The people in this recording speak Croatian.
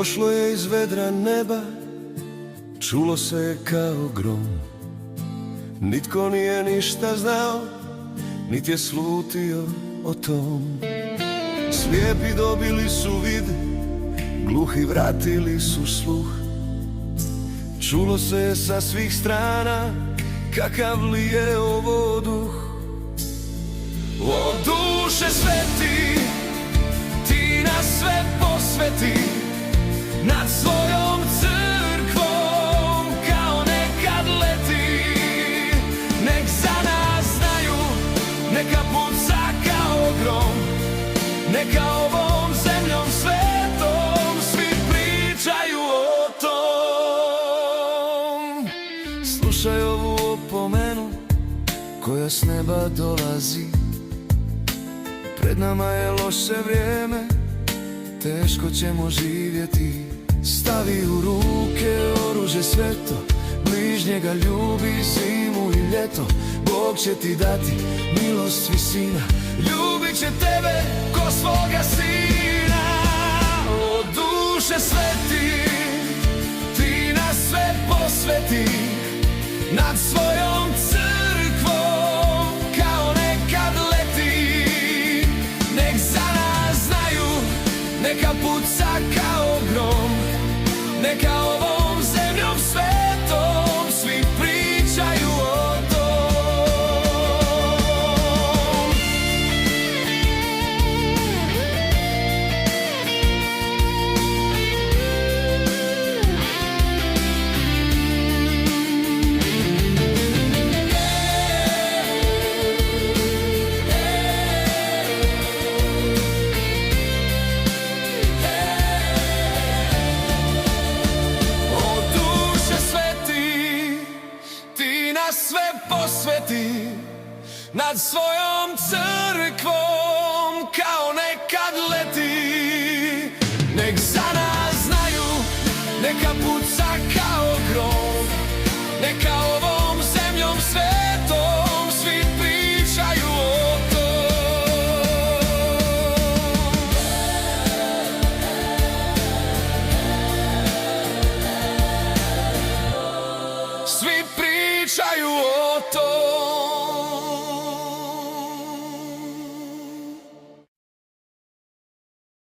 Došlo je iz vedra neba, čulo se je kao grom. Nitko nije ništa znao, niti je slutio o tom. Slijepi dobili su vid, gluhi vratili su sluh. Čulo se je sa svih strana, kakav li je ovo duh. O duše sveti, ti nas sve posveti, nad svojom crkvom kao nekad leti. Nek za nas znaju, neka puca kao grom, neka ovom zemljom svetom svi pričaju o tom. Slušaj ovu opomenu koja s neba dolazi. Pred nama je loše vrijeme, teško ćemo živjeti. Stavi u ruke oružje sveto, bližnjega ljubi zimu i ljeto. Bog će ti dati milost svi sina, ljubit će tebe ko svoga sina. O duše sveti, ti nas sve posveti, nad svojom crkvom kao nekad leti. Nek za nas znaju, neka puca kao grom, neka ovom zemljom svetom svi pričaju o tom. Sve posveti, nad svojom crkvom kao nekad leti. Nek za nas znaju, neka puca kao grom, neka